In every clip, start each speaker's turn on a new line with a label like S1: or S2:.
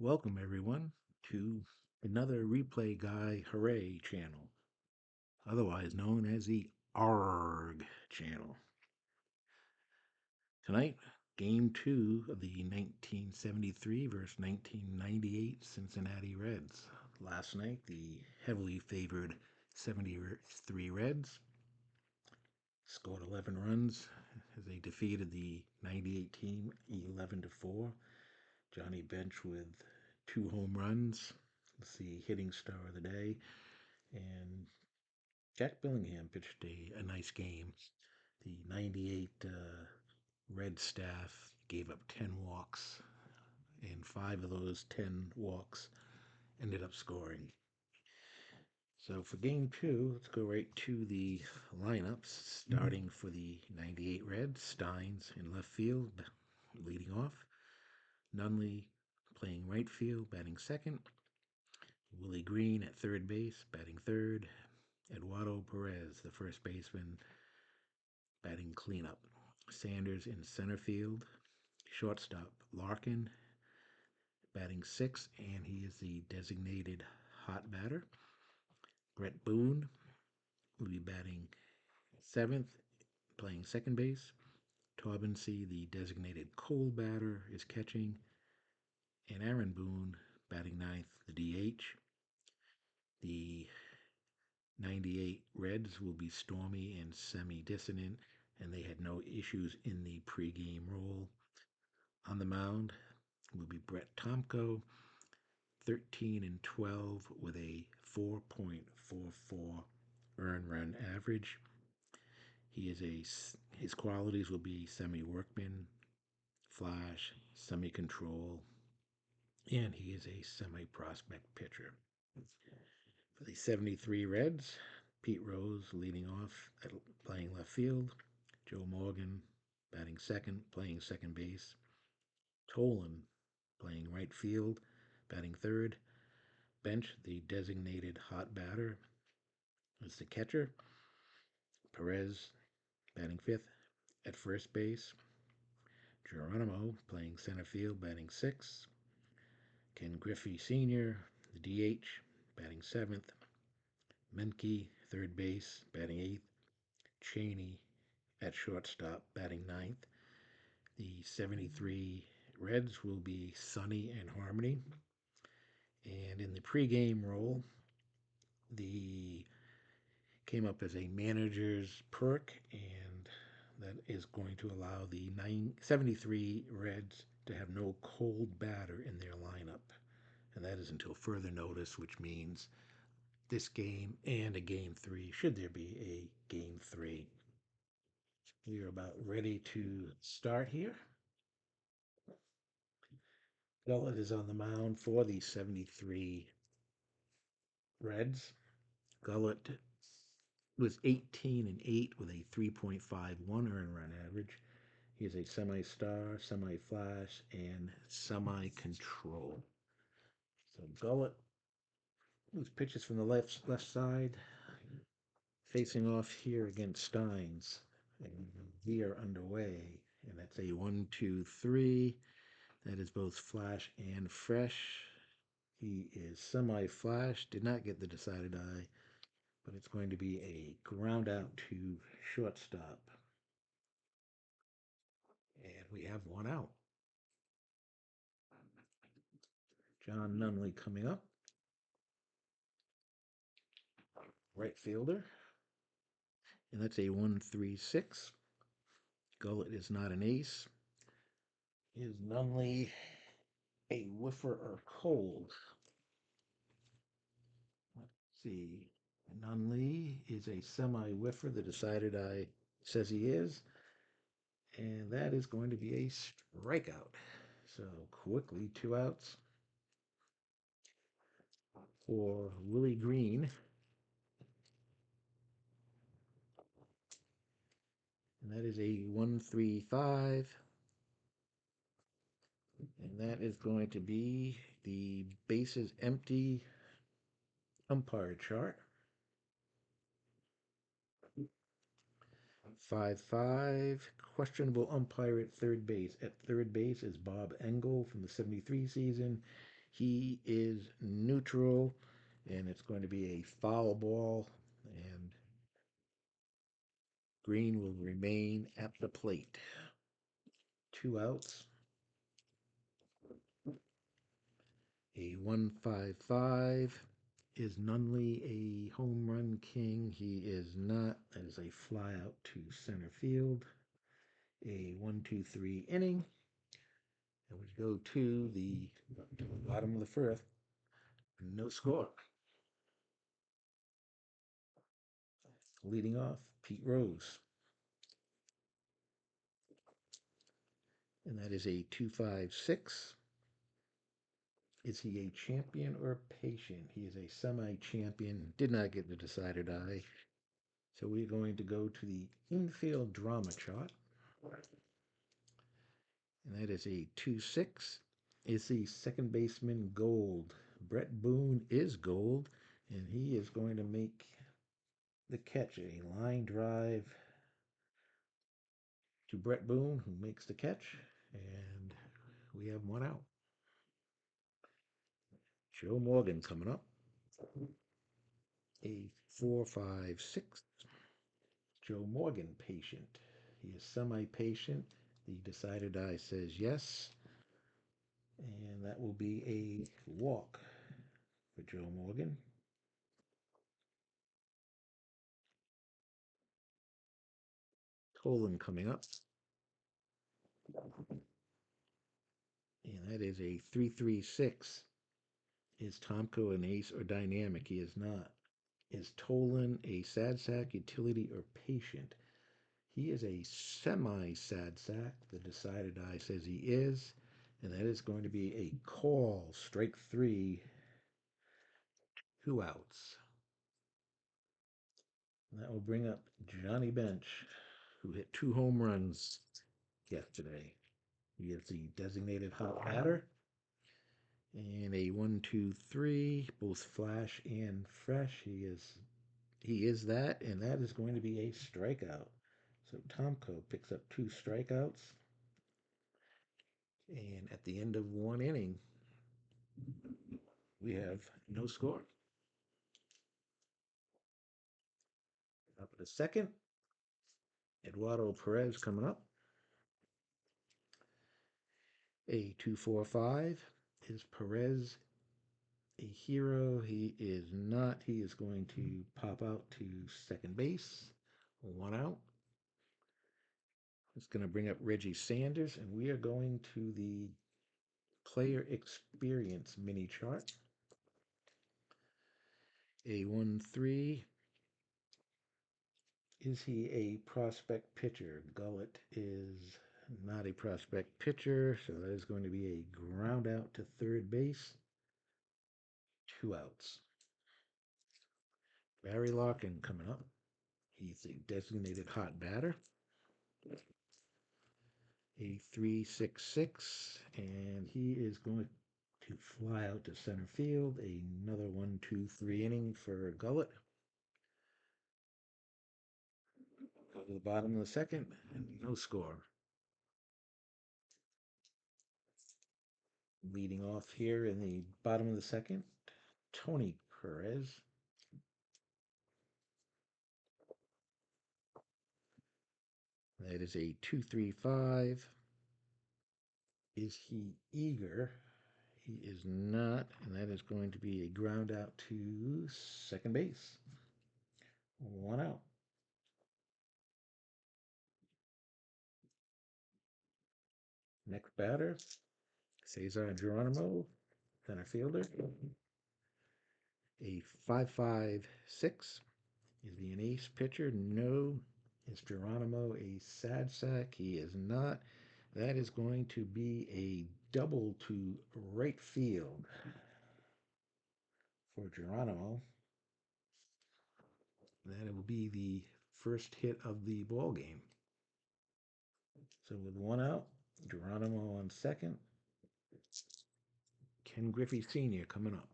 S1: Welcome, everyone, to another Replay Guy Hooray channel, otherwise known as the ARG channel. Tonight, Game 2 of the 1973 versus 1998 Cincinnati Reds. Last night, the heavily favored 73 Reds scored 11 runs as they defeated the 98 team 11-4. Johnny Bench with 2 home runs. It's the hitting star of the day. And Jack Billingham pitched a nice game. The 98 Red staff gave up 10 walks, and 5 of those 10 walks ended up scoring. So for game 2, let's go right to the lineups. Starting for the 98 Reds, Steins in left field, leading off. Nunley playing right field, batting second. Willie Green at third base, batting third. Eduardo Perez, the first baseman, batting cleanup. Sanders in center field. Shortstop Larkin, batting sixth, and he is the designated hot batter. Brett Boone will be batting seventh, playing second base. Taubensee, the designated cold batter, is catching. And Aaron Boone batting ninth, the DH. The 98 Reds will be stormy and semi-dissonant, and they had no issues in the pregame role. On the mound will be Brett Tomko, 13-12 with a 4.44 earned run average. His qualities will be semi-workman, flash, semi-control, and he is a semi-prospect pitcher. For the 73 Reds, Pete Rose leading off, playing left field. Joe Morgan batting second, playing second base. Tolan playing right field, batting third. Bench, the designated hot batter, is the catcher. Perez batting fifth at first base. Geronimo playing center field, batting sixth. Ken Griffey Sr., the DH, batting seventh. Menke, third base, batting eighth. Cheney at shortstop, batting ninth. The 73 Reds will be Sonny and Harmony. And in the pregame role, the came up as a manager's perk, and that is going to allow the 73 Reds to have no cold batter in their lineup. And that is until further notice, which means this game and a game 3, should there be a game 3. We are about ready to start here. Gullett is on the mound for the 73 Reds. Gullett was 18-8 with a 3.51 earned run average. He is a semi-star, semi-flash, and semi-control. So Gullett, whose pitches from the left side, facing off here against Steins. And we are underway. And that's a 1-2-3. That is both flash and fresh. He is semi-flash, did not get the decided eye, but it's going to be a ground out to shortstop. And we have one out. John Nunley coming up. Right fielder. And that's a 1-3-6. Gullett is not an ace. Is Nunley a whiffer or cold? Let's see. Nunley is a semi-whiffer. The decided eye says he is. And that is going to be a strikeout. So quickly, 2 outs for Willie Green. And that is a 1-3-5. And that is going to be the bases empty umpire chart. 5-5. Questionable umpire at third base. At third base is Bob Engel from the 73 season. He is neutral, and it's going to be a foul ball, and green will remain at the plate. 2 outs. A 155. Is Nunley a home run king? He is not. That is a fly out to center field. A 1-2-3 inning. And we go to the bottom of the first. No score. Leading off, Pete Rose. And that is a 256. Is he a champion or patient? He is a semi-champion. Did not get the decided eye. So we're going to go to the infield drama chart. And that is a 2-6. Is the second baseman gold? Brett Boone is gold, and he is going to make the catch. A line drive to Brett Boone, who makes the catch, and we have 1 out. Joe Morgan coming up. A 456. Joe Morgan, patient. He is semi-patient. The decider die says yes. And that will be a walk for Joe Morgan. Tolan coming up. And that is a 336. Is Tomko an ace or dynamic? He is not. Is Tolan a sad sack, utility, or patient? He is a semi-sad sack. The decided eye says he is. And that is going to be a call. Strike 3. 2 outs. And that will bring up Johnny Bench, who hit 2 home runs yesterday. He is the designated hot batter. And a 1-2-3, both flash and fresh. He is that, and that is going to be a strikeout. So Tomko picks up 2 strikeouts. And at the end of 1 inning, we have no score. Up at the second, Eduardo Perez coming up. A 245. Is Perez a hero? He is not. He is going to pop out to second base. 1 out. It's going to bring up Reggie Sanders, and we are going to the player experience mini chart. A 1-3. Is he a prospect pitcher? Gullett is not a prospect pitcher, so that is going to be a ground out to third base. 2 outs. Barry Larkin coming up. He's a designated hot batter. A 366, and he is going to fly out to center field. Another 1-2-3 inning for Gullett. Go to the bottom of the second, and no score. Leading off here in the bottom of the second, Tony Perez. That is a 235. Is he eager? He is not, and that is going to be a ground out to second base. 1 out. Next batter, Cesar Geronimo, center fielder. A 556. Is he an ace pitcher? No. Is Geronimo a sad sack? He is not. That is going to be a double to right field for Geronimo. That will be the first hit of the ball game. So with 1 out, Geronimo on second. Ken Griffey Sr. coming up.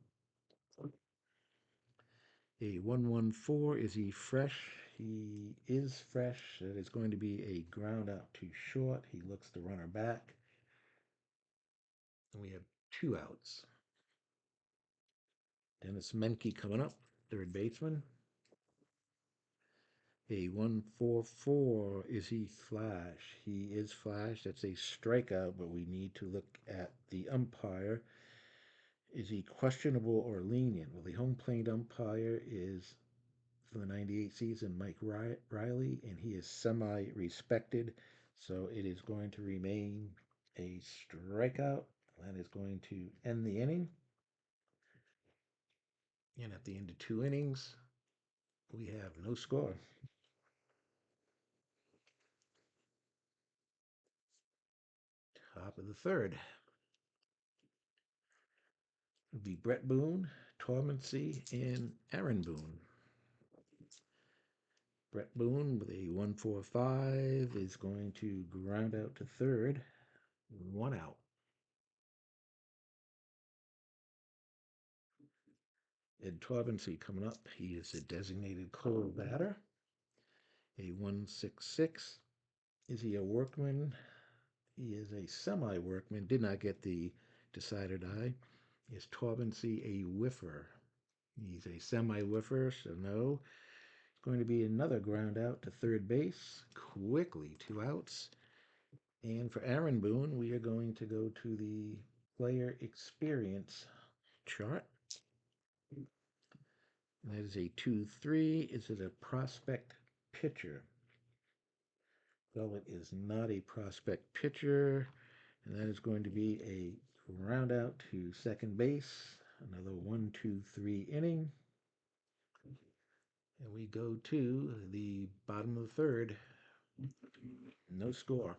S1: A 1-1-4. Is he fresh? He is fresh. That is going to be a ground out to short. He looks the runner back. And we have 2 outs. Dennis Menke coming up, third baseman. A 144. Is he flash? He is flash. That's a strikeout, but we need to look at the umpire. Is he questionable or lenient? Well, the home plate umpire is for the 98 season, Mike Riley, and he is semi respected. So it is going to remain a strikeout. That is going to end the inning. And at the end of 2 innings, we have no score. Top of the third would be Brett Boone, Tormency, and Aaron Boone. Brett Boone with a 145 is going to ground out to third. 1 out. Ed Torbency coming up. He is a designated cold batter. A 166. Is he a workman? He is a semi workman. Did not get the decided eye. Is Torbency a whiffer? He's a semi whiffer, so no. It's going to be another ground out to third base. Quickly, 2 outs. And for Aaron Boone, we are going to go to the player experience chart. And that is a 2-3. Is it a prospect pitcher? Well, it is not a prospect pitcher. And that is going to be a ground out to second base. Another 1-2-3 inning. And we go to the bottom of the third. No score.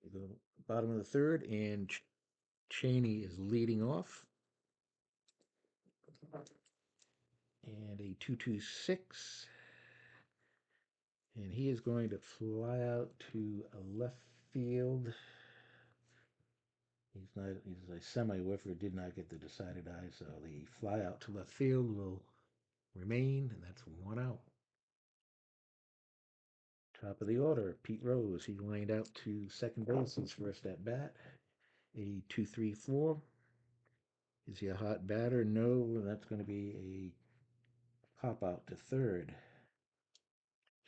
S1: We go bottom of the third, and Cheney is leading off. And a 2-2-6. And he is going to fly out to a left field. He's a semi whiffer, did not get the decided eye, so the fly out to left field will remain, and that's 1 out. Top of the order, Pete Rose. He lined out to second base his first at bat. A 2-3-4. Is he a hot batter? No, that's going to be a pop out to third.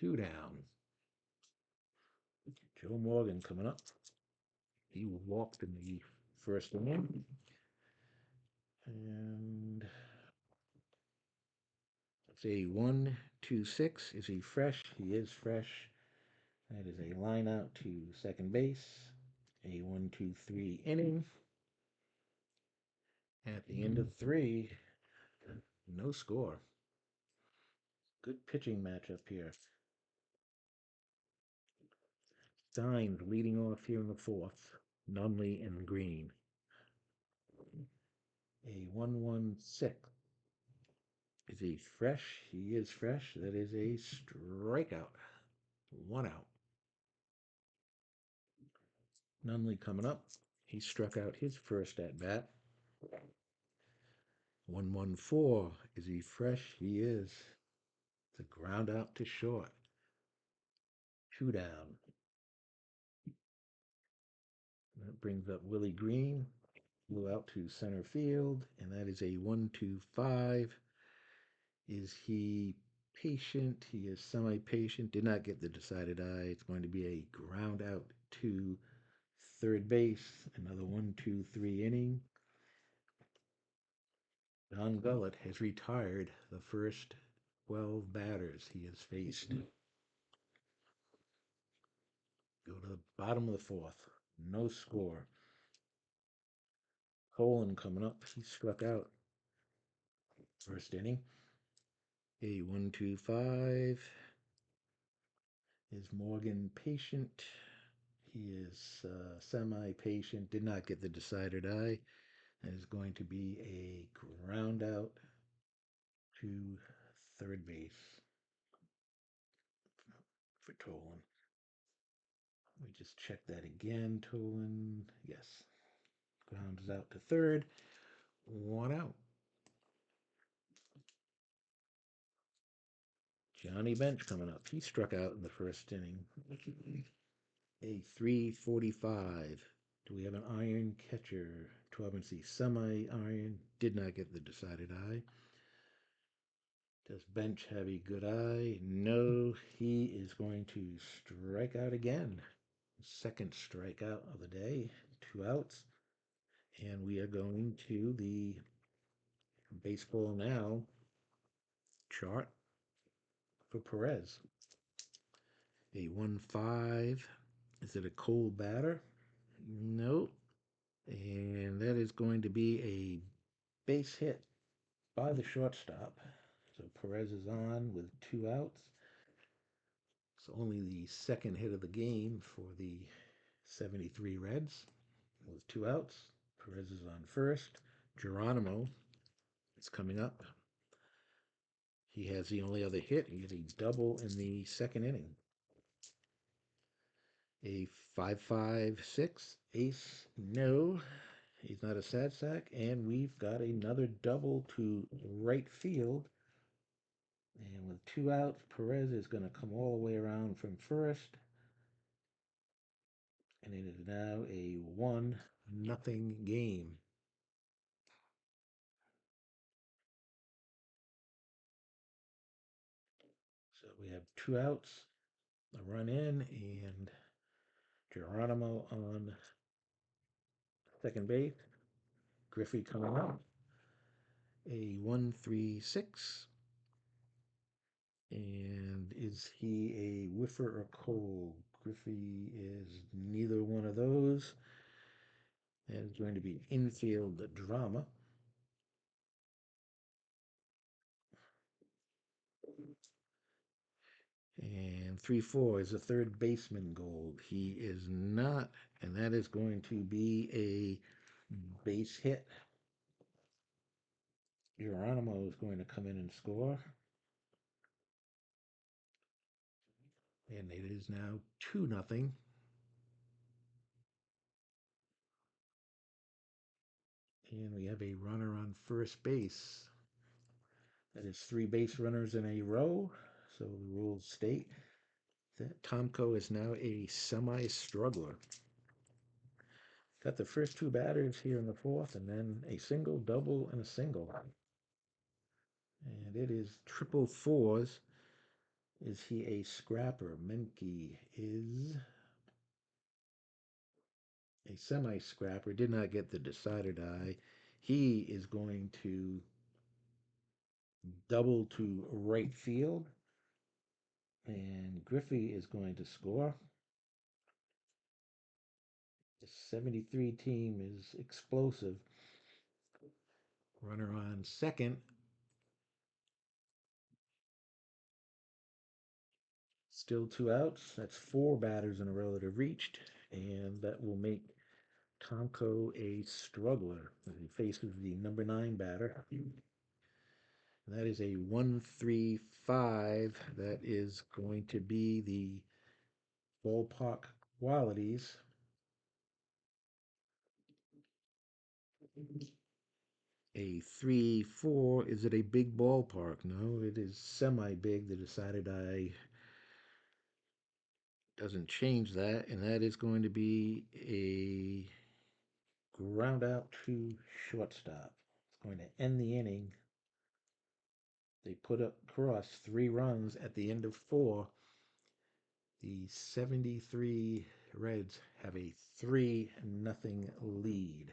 S1: 2 down. Joe Morgan coming up. He walked in the first inning. And it's a 1-2-6. Is he fresh? He is fresh. That is a line out to second base. A 1-2-3 inning. At the end of three, no score. Good pitching matchup here. Stein leading off here in the fourth. Nunley and Green. A 1-1-6. Is he fresh? He is fresh. That is a strikeout. 1 out. Nunley coming up. He struck out his first at bat. 1-1-4. Is he fresh? He is. It's a ground out to short. 2 down. That brings up Willie Green. Flew out to center field, and that is a 1-2-5. Is he patient? He is semi-patient. Did not get the decided eye. It's going to be a ground out to third base. Another 1-2-3 inning. Don Gullett has retired the first 12 batters he has faced. Go to the bottom of the fourth. No score. Colin coming up. He struck out first inning. A 1-2-5. Is Morgan patient? He is semi-patient. Did not get the decided eye. That is going to be a ground out to third base for Tolan. We just check that again. Tolan, yes. Grounds out to third. 1 out. Johnny Bench coming up. He struck out in the first inning. A 345. Do we have an iron catcher? 12 and semi-iron. Did not get the decided eye. Does Bench have a good eye? No. He is going to strike out again. Second strikeout of the day. 2 outs. And we are going to the baseball now chart for Perez. A 1-5. Is it a cold batter? Nope. And that is going to be a base hit by the shortstop. So Perez is on with 2 outs. It's only the second hit of the game for the 73 Reds with 2 outs. Perez is on first. Geronimo is coming up. He has the only other hit. He gets a double in the second inning. A 5-5-6 ace. No, he's not a sad sack. And we've got another double to right field. And with 2 outs, Perez is going to come all the way around from first. And it is now a 1-0 game. So we have 2 outs, a run in, and Geronimo on second base. Griffey coming up. A 1-3-6. And is he a whiffer or cold? Griffey is neither one of those. That is going to be infield drama. And 3-4 is a third baseman gold. He is not, and that is going to be a base hit. Geronimo is going to come in and score. And it is now 2-0. And we have a runner on first base. That is 3 base runners in a row. So the rules state that Tomko is now a semi-struggler. Got the first 2 batters here in the fourth, and then a single, double, and a single. And it is triple fours. Is he a scrapper? Menke is a semi-scrapper. Did not get the decided eye. He is going to double to right field. And Griffey is going to score. The 73 team is explosive. Runner on second. Still 2 outs. That's 4 batters in a row that have reached. And that will make Tomko a struggler as he faces the number 9 batter. And that is a 1-3-5. That is going to be the ballpark qualities. A 3-4. Is it a big ballpark? No, it is semi-big. The decided eye doesn't change that, and that is going to be a ground out to shortstop. It's going to end the inning. They put across 3 runs at the end of 4. The 73 Reds have a 3-0 lead.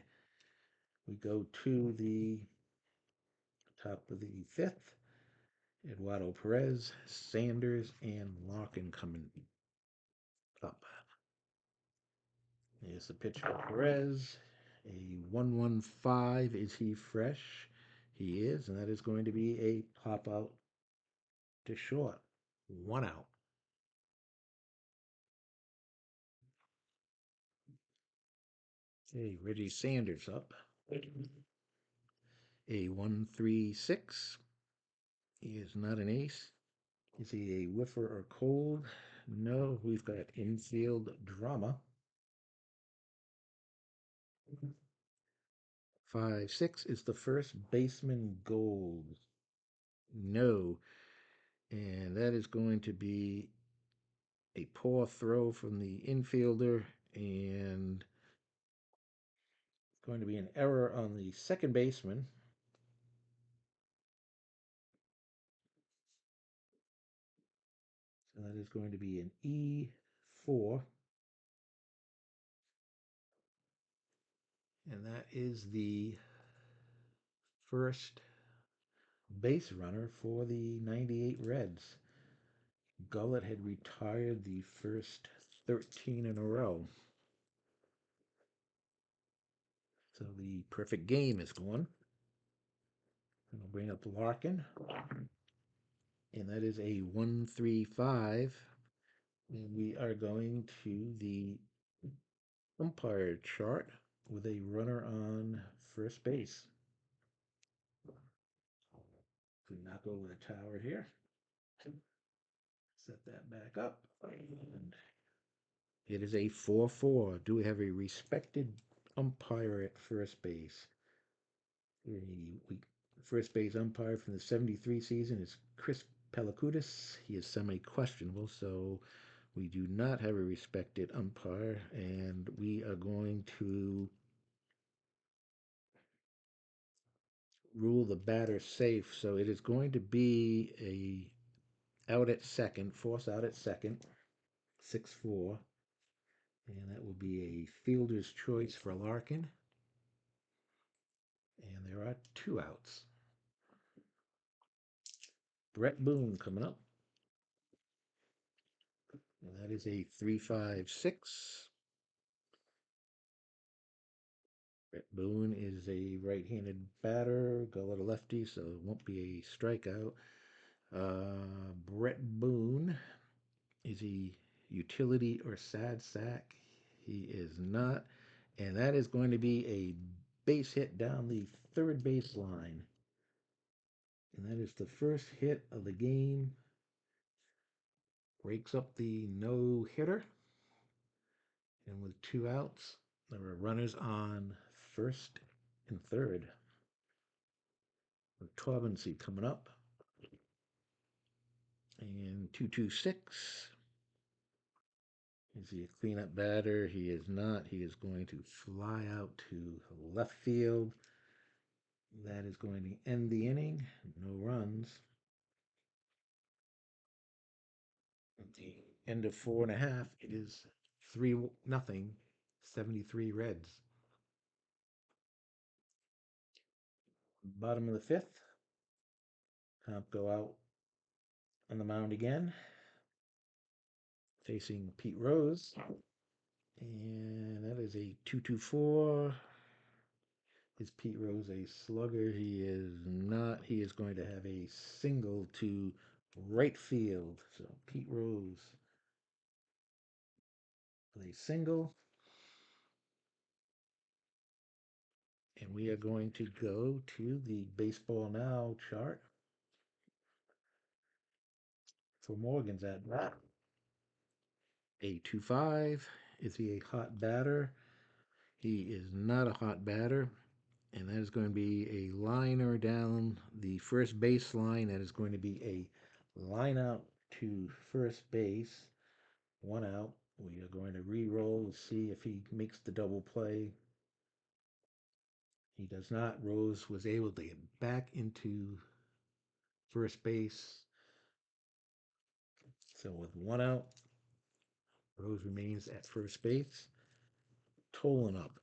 S1: We go to the top of the 5th. Eduardo Perez, Sanders, and Larkin coming up. Here's the pitch for Perez. A 1-1-5. Is he fresh? He is, and that is going to be a pop out to short. 1 out. Okay, Reggie Sanders up. A 1-3-6. He is not an ace. Is he a whiffer or cold? No, we've got infield drama. 5-6 is the first baseman gold. No. And that is going to be a poor throw from the infielder, and going to be an error on the second baseman. So that is going to be an E4. And that is the first base runner for the 98 Reds. Gullett had retired the first 13 in a row. So the perfect game is going. And I'll bring up Larkin. And that is a 1-3-5. And we are going to the umpire chart with a runner on first base. So knock over the tower here. Set that back up. And it is a 4-4. Do we have a respected umpire at first base? The first base umpire from the 73 season is Chris Pelakudis. He is semi-questionable, so we do not have a respected umpire, and we are going to rule the batter safe. So it is going to be a out at second, force out at second, 6-4, and that will be a fielder's choice for Larkin. And there are two outs. Brett Boone coming up. And that is a 3-5-6. Brett Boone is a right-handed batter. Gullett a lefty, so it won't be a strikeout. Brett Boone, is he utility or sad sack? He is not. And that is going to be a base hit down the third base line. And that is the first hit of the game. Breaks up the no hitter. And with two outs, there are runners on first and third. With Torbency coming up. And 2-2-6. Is he a cleanup batter? He is not. He is going to fly out to left field. That is going to end the inning. No runs. At the end of 4.5, it is 3-0, 73 Reds. Bottom of the fifth. Comp go out on the mound again, facing Pete Rose. And that is a 2-2-4. Is Pete Rose a slugger? He is not. He is going to have a single to right field. So Pete Rose with a single. And we are going to go to the Baseball Now chart for Morgan's at bat. A 2-5. Is he a hot batter? He is not a hot batter. And that is going to be a liner down the first base line. That is going to be a line out to first base. One out. We are going to re-roll to see if he makes the double play. He does not. Rose was able to get back into first base. So with one out, Rose remains at first base. Tolan up.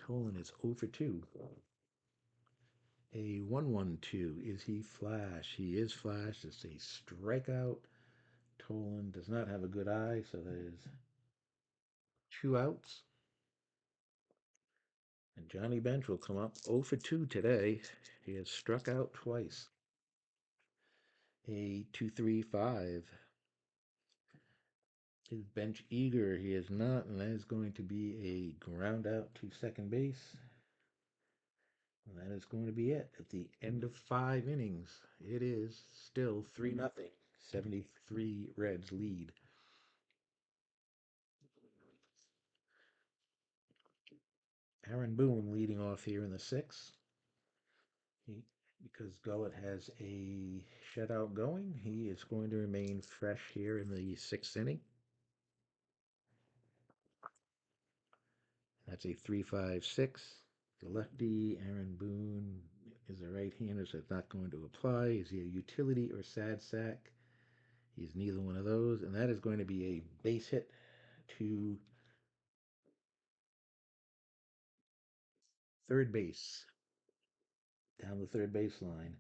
S1: Tolan is 0 for 2. A 1-1-2. Is he flash? He is flash. It's a strikeout. Tolan does not have a good eye, so that is two outs. And Johnny Bench will come up 0 for 2 today. He has struck out twice. A 2-3-5. Is Bench eager? He is not, and that is going to be a ground out to second base. And that is going to be it. At the end of 5 innings, it is still 3-0. 73 Reds lead. Aaron Boone leading off here in the 6th. Because Gullett has a shutout going, he is going to remain fresh here in the 6th inning. That's a 3-5-6. The lefty, Aaron Boone, is a right-hander, so it's not going to apply. Is he a utility or sad sack? He's neither one of those, and that is going to be a base hit to third base, down the third base line.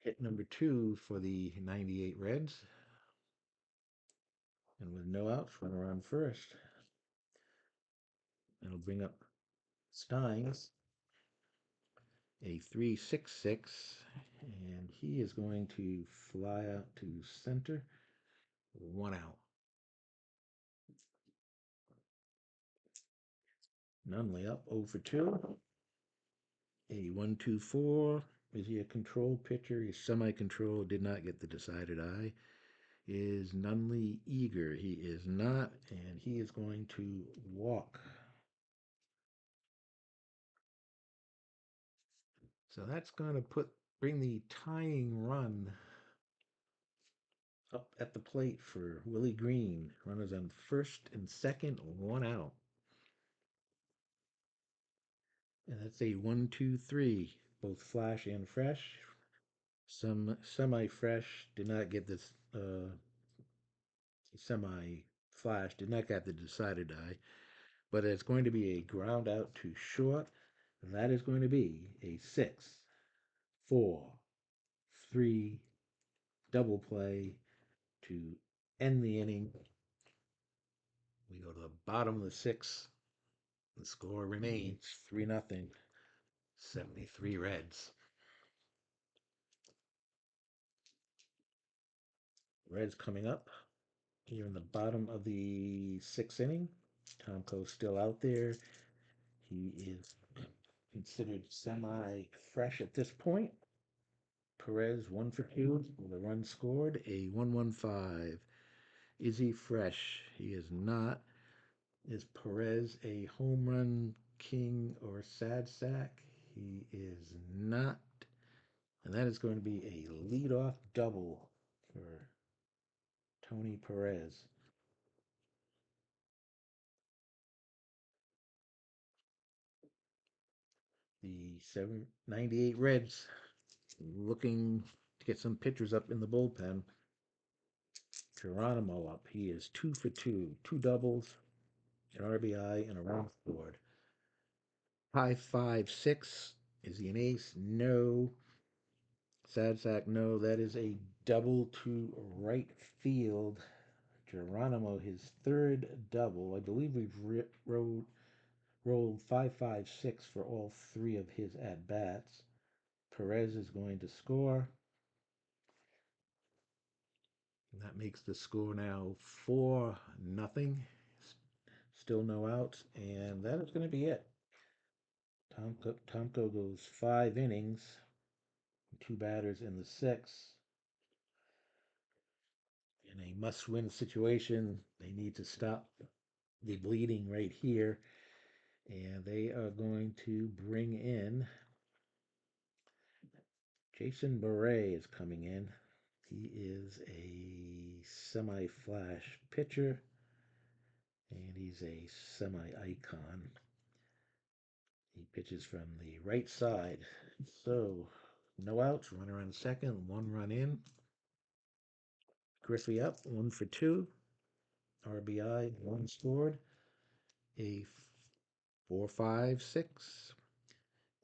S1: Hit number 2 for the 98 Reds. And with no outs, runner on first. That'll bring up Steins, a 3-6-6, and he is going to fly out to center. 1 out. Nunley up 0 for 2. A 1-2-4. Is he a control pitcher? He's semi-control, did not get the decided eye. Is Nunley eager? He is not, and he is going to walk. So that's going to bring the tying run up at the plate for Willie Green. Runners on first and second, 1 out. And that's a 1-2-3, both flash and fresh. Some semi-fresh did not get this. Semi-flash did not get the decided die, but it's going to be a ground out to short. And that is going to be a 6-4-3 double play to end the inning. We go to the bottom of the 6th. The score remains 3-0, 73 Reds. Reds coming up here in the bottom of the 6th inning. Tomko's still out there. He is considered semi-fresh at this point. Perez 1 for 2 with a run scored, a 1-1-5. Is he fresh? He is not. Is Perez a home run king or sad sack? He is not. And that is going to be a leadoff double for Tony Perez. The 98 Reds looking to get some pitchers up in the bullpen. Geronimo up. He is 2 for 2. 2 doubles, an RBI, and a run scored. 5-5-6. Is he an ace? No. Sad sack, no. That is a double to right field. Geronimo, his third double. I believe we've rolled 5-5-6 for all 3 of his at bats. Perez is going to score. And that makes the score now 4-0. Still no outs, and that is going to be it. Tomko goes 5 innings, 2 batters in the 6th. In a must-win situation, they need to stop the bleeding right here, and they are going to bring in Jason Beret is coming in. He is a semi-flash pitcher, and he's a semi-icon. He pitches from the right side. So, no outs, runner on second, 1 run in. Griffey up, 1 for 2. RBI, 1 scored. A 4-5-6.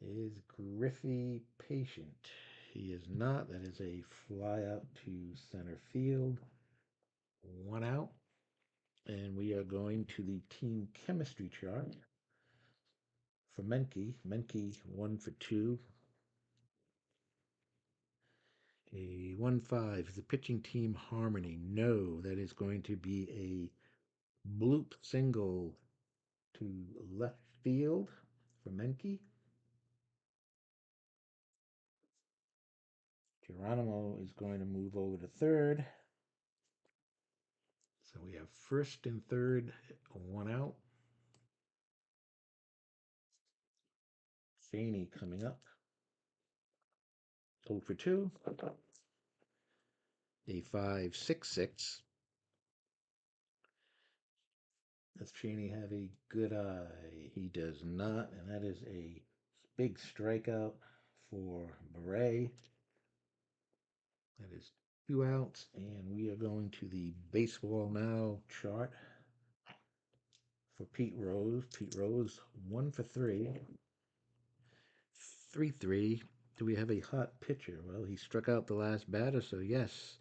S1: Is Griffey patient? He is not. That is a fly out to center field. 1 out. And we are going to the team chemistry chart for Menke. Menke 1 for 2. A 1-5 is the pitching team harmony. No, that is going to be a bloop single to left field for Menke. Geronimo is going to move over to third. So we have first and third, 1 out. Faney coming up. 0 for 2. A 5-6-6. Does Cheney have a good eye? He does not, and that is a big strikeout for Beret. That is 2 outs, and we are going to the baseball now chart for Pete Rose. Pete Rose, 1 for 3, 3-3. Do we have a hot pitcher? Well, he struck out the last batter, so yes.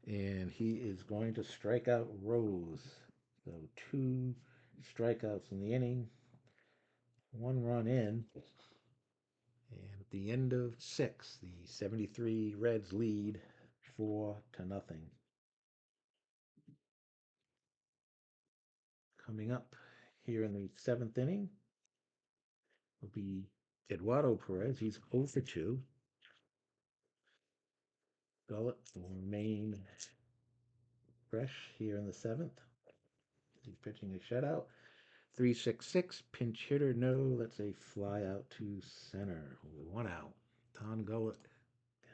S1: And he is going to strike out Rose. So 2 strikeouts in the inning, 1 run in. And at the end of 6, the 73 Reds lead 4-0. Coming up here in the 7th inning will be Eduardo Perez. He's 0 for 2. Gullett will remain fresh here in the 7th. He's pitching a shutout. 3-6-6, pinch hitter, no. That's a fly out to center. 1 out. Don Gullett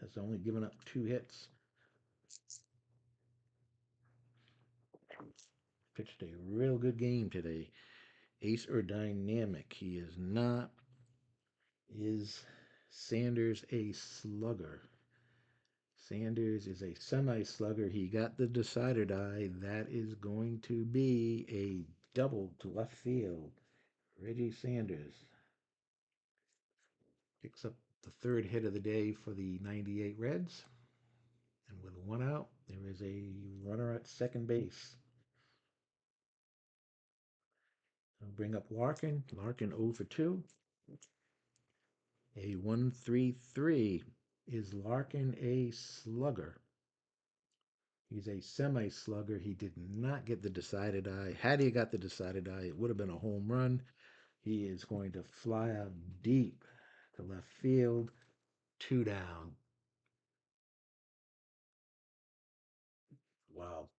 S1: has only given up 2 hits. Pitched a real good game today. Ace or dynamic. He is not. Is Sanders a slugger? Sanders is a semi-slugger. He got the decider die. That is going to be a double to left field. Reggie Sanders picks up the 3rd hit of the day for the 98 Reds. And with 1 out, there is a runner at second base. I'll bring up Larkin. Larkin 0 for 2. A 1-3-3. Is Larkin a slugger? He's a semi-slugger. He did not get the decided eye. Had he got the decided eye, it would have been a home run. He is going to fly out deep to left field. 2 down. Wow.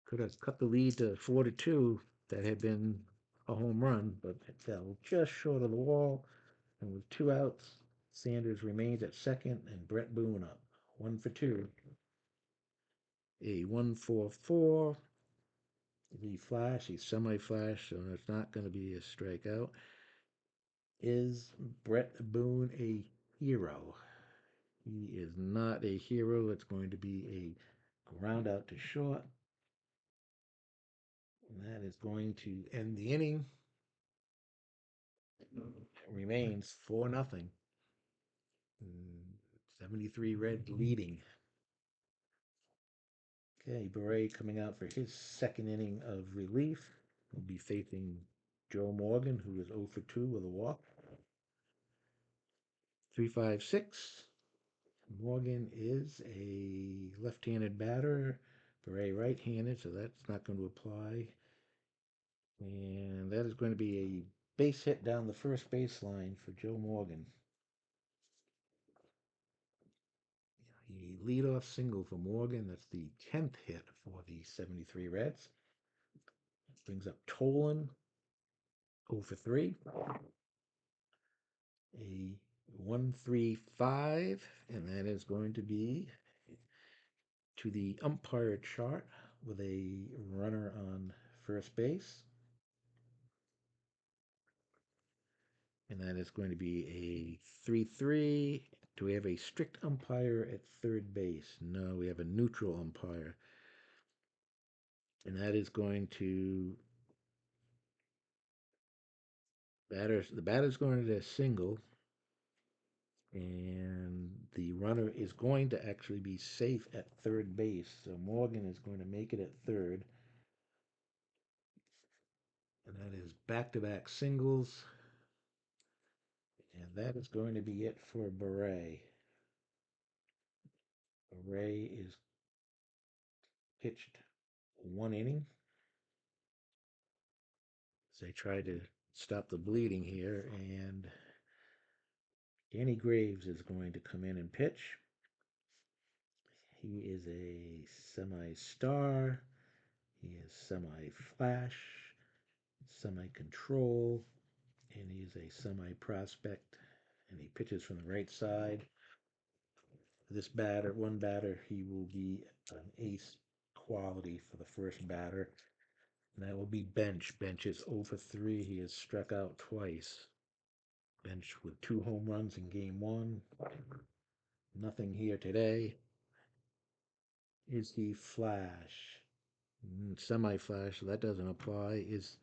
S1: Could have cut the lead to 4-2. That had been a home run, but it fell just short of the wall. And with 2 outs, Sanders remains at second and Brett Boone up. 1 for 2. A 1-4-4. The flash, he's semi-flash, so it's not going to be a strikeout. Is Brett Boone a hero? He is not a hero. It's going to be a ground out to short. And that is going to end the inning. It remains 4-0. 73 Red leading. Okay, Beret coming out for his 2nd inning of relief. Will be facing Joe Morgan, who is 0 for 2 with a walk. 3-5-6. Morgan is a left-handed batter. Beret right-handed, so that's not going to apply. And that is going to be a base hit down the first baseline for Joe Morgan. A leadoff single for Morgan. That's the 10th hit for the 73 Reds. Brings up Tolan, 0 for 3. A 1-3-5, and that is going to be to the umpire chart with a runner on first base. And that is going to be a 3-3. Do we have a strict umpire at third base? No, we have a neutral umpire. And that is going to the batter's going to single, and the runner is going to actually be safe at third base. So Morgan is going to make it at third. And that is back-to-back singles. And that is going to be it for Beret. Beret is pitched 1 inning. So they tried to stop the bleeding here, and Danny Graves is going to come in and pitch. He is a semi-star. He is semi-flash, semi-control, and he is a semi-prospect. And he pitches from the right side. This one batter, he will be an ace quality for the first batter. And that will be Bench. Bench is 0 for 3. He has struck out twice. Bench with 2 home runs in game one. Nothing here today. Is he Flash? Semi-Flash, so that doesn't apply. Is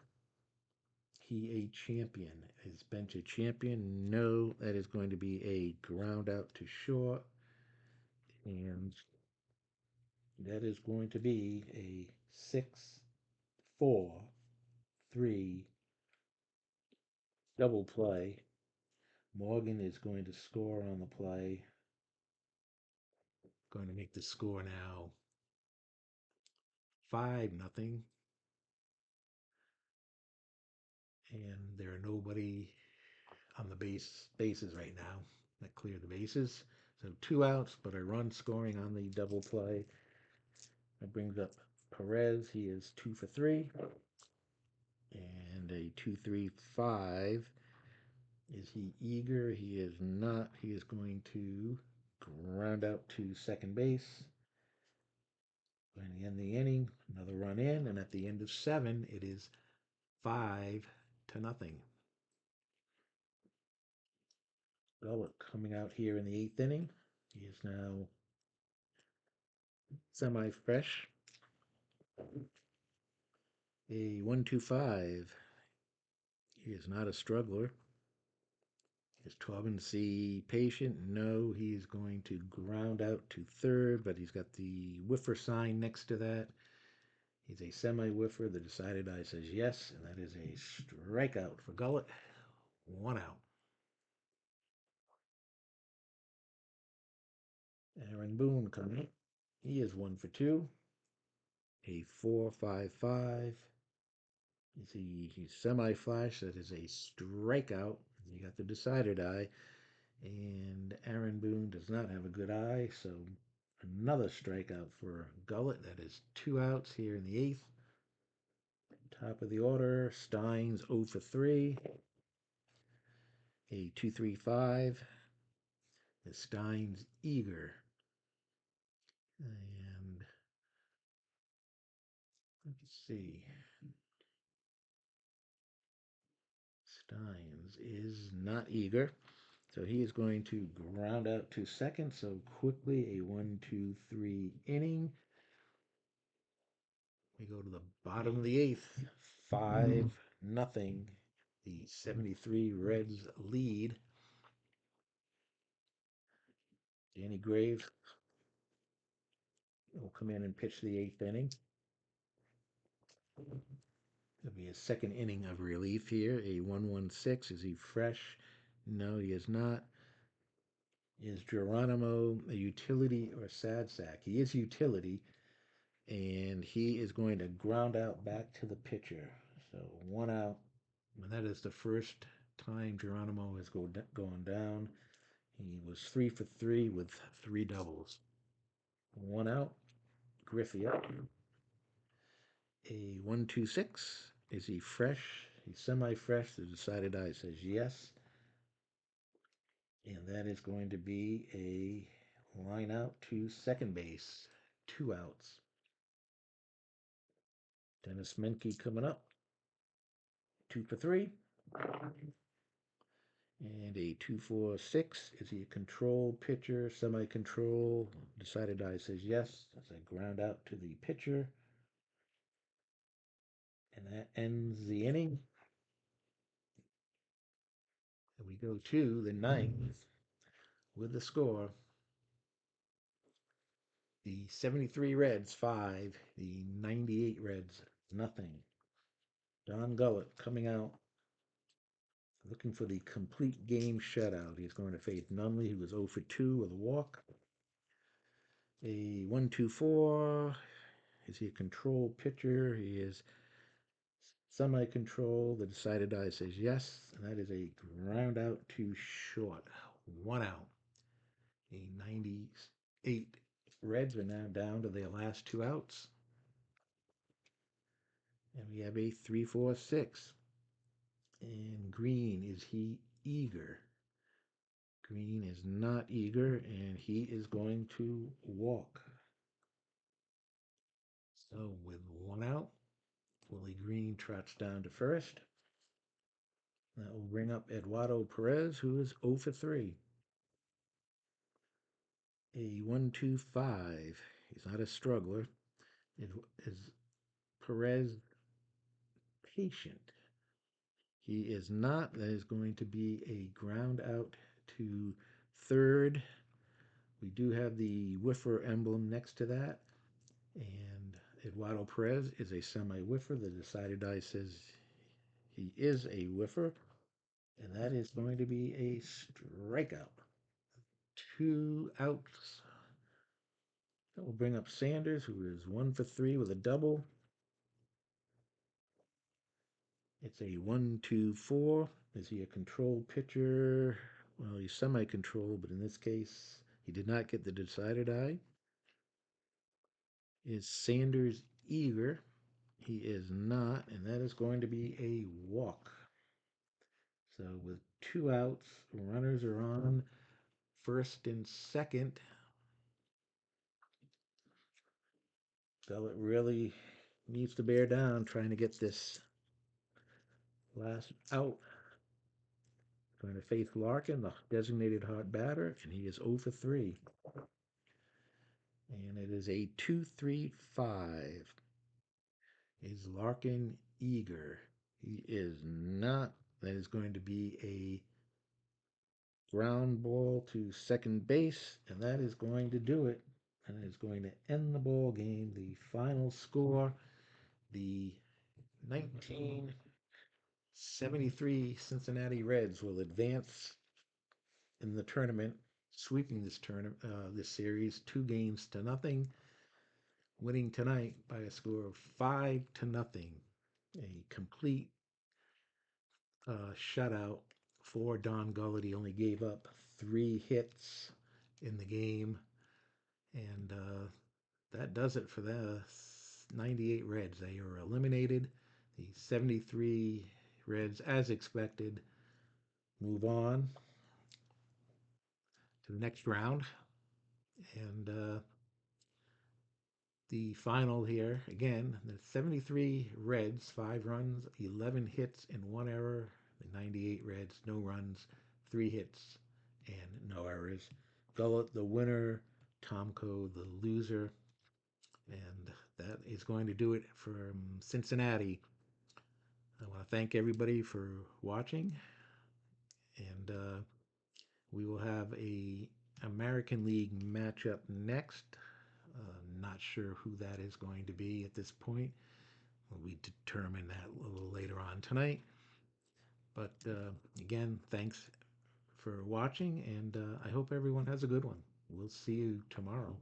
S1: he a champion? Is Bench a champion? No, that is going to be a ground out to short. And that is going to be a 6-4-3 double play. Morgan is going to score on the play. Going to make the score now 5-0. And there are nobody on the bases right now that clear the bases. So 2 outs, but a run scoring on the double play. That brings up Perez. He is 2 for 3. And a 2-3-5. Is he eager? He is not. He is going to ground out to second base. Going to end the inning, another run in, and at the end of 7, it is 5-0. Gullett coming out here in the 8th inning. He is now semi-fresh. A 1-2-5. He is not a struggler. Is Taubensee patient? No, he's going to ground out to third, but he's got the whiffer sign next to that. He's a semi-whiffer. The decided eye says yes, and that is a strikeout for Gullett. 1 out. Aaron Boone coming up. He is 1 for 2. A 4-5-5. He's semi-flash. That is a strikeout. You got the decided eye. And Aaron Boone does not have a good eye, so another strikeout for Gullett. That is 2 outs here in the 8th. Top of the order, Steins 0 for 3. A 2-3-5. The Steins eager. And let's see. Steins is not eager. So he is going to ground out to second. So quickly a 1-2-3 inning. We go to the bottom of the 8th. 5-0. The 73 Reds lead. Danny Graves will come in and pitch the 8th inning. It'll be a second inning of relief here. A 1-1-6. Is he fresh? No, he is not. Is Geronimo a utility or a sad sack? He is utility, and he is going to ground out back to the pitcher. So 1 out. And that is the first time Geronimo has gone down. He was 3 for 3 with 3 doubles. 1 out. Griffey up. A 1-2-6. Is he fresh? He's semi-fresh. The decided eye says yes. And that is going to be a line out to second base. 2 outs. Dennis Menke coming up. 2 for 3. And a 2-4-6. Is he a control pitcher? Semi-control. Decided eye says yes. That's a ground out to the pitcher. And that ends the inning. And we go to the 9th with the score. The 73 Reds 5, the 98 Reds nothing. Don Gullett coming out looking for the complete game shutout. He's going to face Nunley, who was 0 for 2 with a walk. A 1-2-4. Is he a control pitcher? He is semi-control. The decided eye says yes, and that is a ground out to short. 1 out. The 98 Reds are now down to their last 2 outs. And we have a 3-4-6. And Green, is he eager? Green is not eager, and he is going to walk. So with 1 out, Willie Green trots down to first. That will bring up Eduardo Perez, who is 0 for 3. A 1-2-5. He's not a struggler. Is Perez patient? He is not. That is going to be a ground out to third. We do have the whiffer emblem next to that. And Eduardo Perez is a semi-whiffer. The decided die says he is a whiffer. And that is going to be a strikeout. 2 outs. That will bring up Sanders, who is 1 for 3 with a double. It's a 1-2-4. Is he a controlled pitcher? Well, he's semi-controlled, but in this case, he did not get the decided eye. Is Sanders eager? He is not, and that is going to be a walk. So with 2 outs, runners are on first and second. Gullett really needs to bear down trying to get this last out. Going to face Larkin, the designated hot batter, and he is 0 for 3. And it is a 2-3-5. Is Larkin eager? He is not. That is going to be a ground ball to second base, and that is going to do it. And it is going to end the ball game. The final score, the 1973 Cincinnati Reds will advance in the tournament, sweeping this series 2-0, winning tonight by a score of 5-0. A complete shutout for Don Gullett. He only gave up 3 hits in the game, and that does it for the 98 Reds. They are eliminated. The 73 Reds, as expected, move on to the next round. And the final here, again, the 73 Reds, 5 runs, 11 hits, and 1 error. The 98 Reds, no runs, 3 hits, and no errors. Gullett, the winner, Tomko, the loser. And that is going to do it from Cincinnati. I want to thank everybody for watching, and we will have a American League matchup next. Not sure who that is going to be at this point. We determine that a little later on tonight. But again, thanks for watching, and I hope everyone has a good one. We'll see you tomorrow.